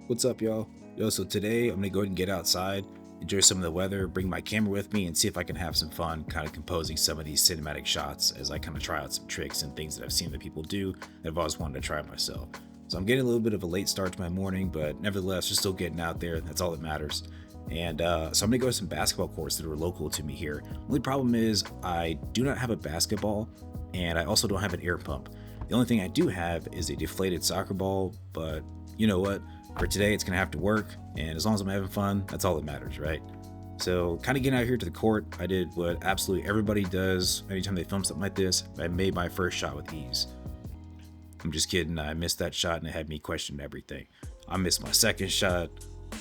What's up, y'all? So today I'm gonna go ahead and get outside, enjoy some of the weather, bring my camera with me, and see if I can have some fun kind of composing some of these cinematic shots as I kind of try out some tricks and things that I've seen that people do that I've always wanted to try myself. So I'm getting a little bit of a late start to my morning, but nevertheless, just still getting out there. That's all that matters. And so I'm gonna go to some basketball courts that are local to me here. Only problem is I do not have a basketball, and I also don't have an air pump. The only thing I do have is a deflated soccer ball, but you know what? For today, it's gonna have to work, and as long as I'm having fun, that's all that matters, right? So, kind of getting out here to the court, I did what absolutely everybody does anytime they film something like this. I made my first shot with ease. I'm just kidding. I missed that shot, and it had me questioning everything. I missed my second shot,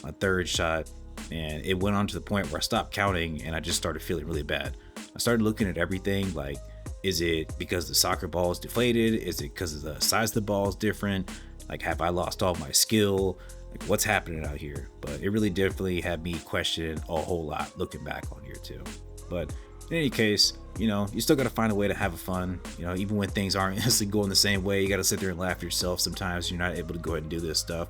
my third shot, and it went on to the point where I stopped counting, and I just started feeling really bad. I started looking at everything like, is it because the soccer ball is deflated? Is it because the size of the ball is different? Like, have I lost all my skill? Like, what's happening out here? But it really definitely had me questioning a whole lot looking back on here too. But in any case, you still got to find a way to have fun. Even when things aren't necessarily going the same way, you got to sit there and laugh at yourself. Sometimes you're not able to go ahead and do this stuff.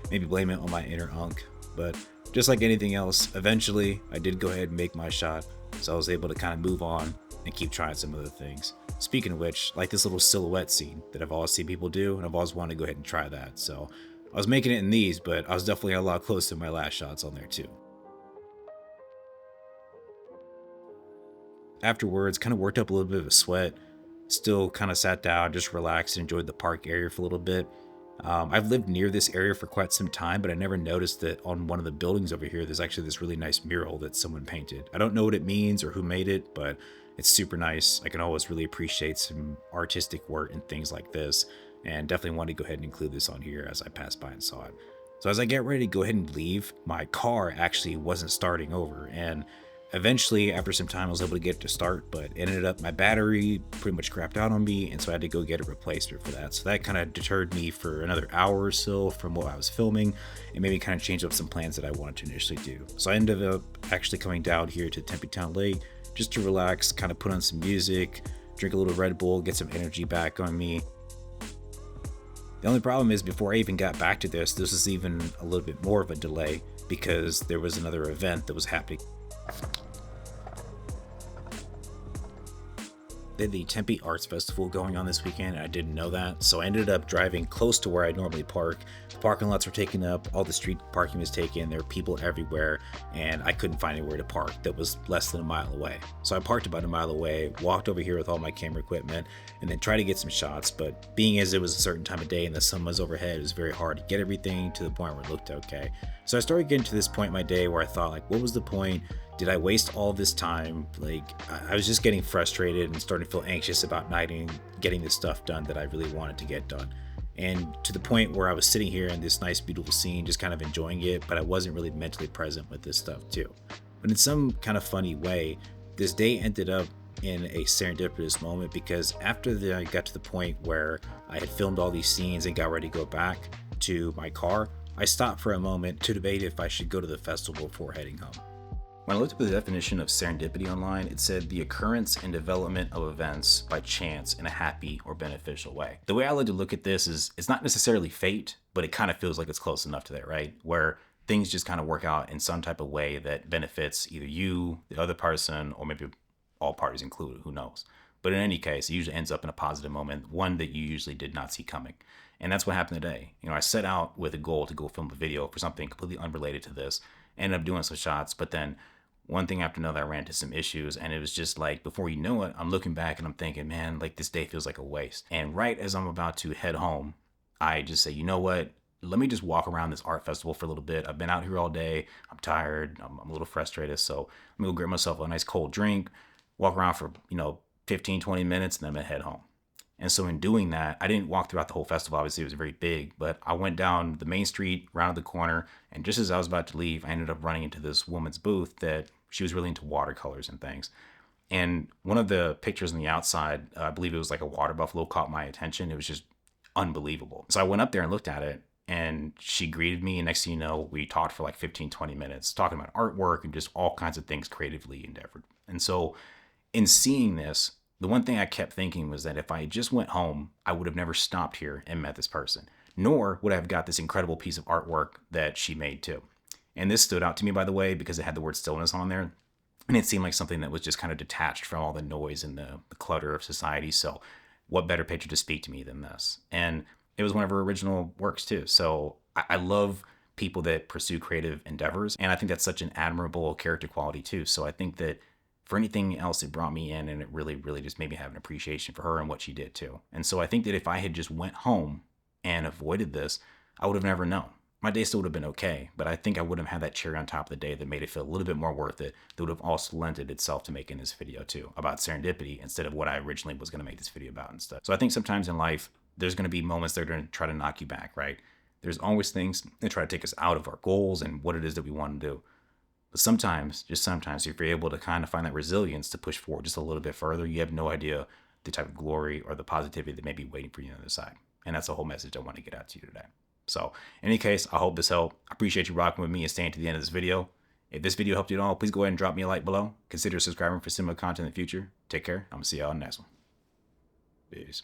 Maybe blame it on my inner unk. But just like anything else, eventually I did go ahead and make my shot. So I was able to kind of move on and keep trying some other things. Speaking of which, like this little silhouette scene that I've always seen people do, and I've always wanted to go ahead and try that. So I was making it in these, but I was definitely a lot closer to my last shots on there too. Afterwards, kind of worked up a little bit of a sweat, still kind of sat down, just relaxed, and enjoyed the park area for a little bit. I've lived near this area for quite some time, but I never noticed that on one of the buildings over here, there's actually this really nice mural that someone painted. I don't know what it means or who made it, but it's super nice. I can always really appreciate some artistic work and things like this, and definitely wanted to go ahead and include this on here as I passed by and saw it. So as I get ready to go ahead and leave, my car actually wasn't starting over, and eventually, after some time, I was able to get it to start, but it ended up my battery pretty much crapped out on me, and so I had to go get a replacement for that. So that kind of deterred me for another hour or so from what I was filming, and made me kind of change up some plans that I wanted to initially do. So I ended up actually coming down here to Tempe Town Lake just to relax, kind of put on some music, drink a little Red Bull, get some energy back on me. The only problem is before I even got back to this was even a little bit more of a delay because there was another event that was happening. They had the Tempe Arts Festival going on this weekend, and I didn't know that, so I ended up driving close to where I normally park. The parking lots were taken up, all the street parking was taken, there were people everywhere, and I couldn't find anywhere to park that was less than a mile away. So I parked about a mile away, walked over here with all my camera equipment, and then tried to get some shots, but being as it was a certain time of day and the sun was overhead, it was very hard to get everything to the point where it looked okay. So I started getting to this point in my day where I thought, like, what was the point? Did I waste all this time? Like, I was just getting frustrated and starting to feel anxious about not getting this stuff done that I really wanted to get done. And to the point where I was sitting here in this nice, beautiful scene, just kind of enjoying it, but I wasn't really mentally present with this stuff too. But in some kind of funny way, this day ended up in a serendipitous moment because after I got to the point where I had filmed all these scenes and got ready to go back to my car, I stopped for a moment to debate if I should go to the festival before heading home. When I looked up the definition of serendipity online, it said the occurrence and development of events by chance in a happy or beneficial way. The way I like to look at this is it's not necessarily fate, but it kind of feels like it's close enough to that, right? Where things just kind of work out in some type of way that benefits either you, the other person, or maybe all parties included, who knows. But in any case, it usually ends up in a positive moment, one that you usually did not see coming. And that's what happened today. I set out with a goal to go film a video for something completely unrelated to this, ended up doing some shots, but then one thing after another, I ran into some issues, and it was just like, before you know it, I'm looking back and I'm thinking, man, like this day feels like a waste. And right as I'm about to head home, I just say, you know what? Let me just walk around this art festival for a little bit. I've been out here all day. I'm tired. I'm a little frustrated. So I'm going to go grab myself a nice cold drink, walk around for, 15, 20 minutes, and then I'm going to head home. And so in doing that, I didn't walk throughout the whole festival. Obviously, it was very big, but I went down the main street, rounded the corner, and just as I was about to leave, I ended up running into this woman's booth that she was really into watercolors and things. And one of the pictures on the outside, I believe it was like a water buffalo, caught my attention. It was just unbelievable. So I went up there and looked at it, and she greeted me. And next thing you know, we talked for like 15, 20 minutes, talking about artwork and just all kinds of things creatively endeavored. And so in seeing this, the one thing I kept thinking was that if I just went home, I would have never stopped here and met this person. nor would I have got this incredible piece of artwork that she made too. And this stood out to me, by the way, because it had the word stillness on there. And it seemed like something that was just kind of detached from all the noise and the clutter of society. So what better picture to speak to me than this? And it was one of her original works too. So I love people that pursue creative endeavors. And I think that's such an admirable character quality too. So I think that for anything else, it brought me in, and it really, really just made me have an appreciation for her and what she did too. And so I think that if I had just went home and avoided this, I would have never known. My day still would have been okay, but I think I would have had that cherry on top of the day that made it feel a little bit more worth it. That would have also lended itself to making this video too, about serendipity, instead of what I originally was going to make this video about instead. So I think sometimes in life, there's going to be moments that are going to try to knock you back, right? There's always things that try to take us out of our goals and what it is that we want to do. But sometimes, just sometimes, if you're able to kind of find that resilience to push forward just a little bit further, you have no idea the type of glory or the positivity that may be waiting for you on the other side. And that's the whole message I want to get out to you today. So in any case, I hope this helped. I appreciate you rocking with me and staying to the end of this video. If this video helped you at all, please go ahead and drop me a like below. Consider subscribing for similar content in the future. Take care. I'm going to see y'all in the next one. Peace.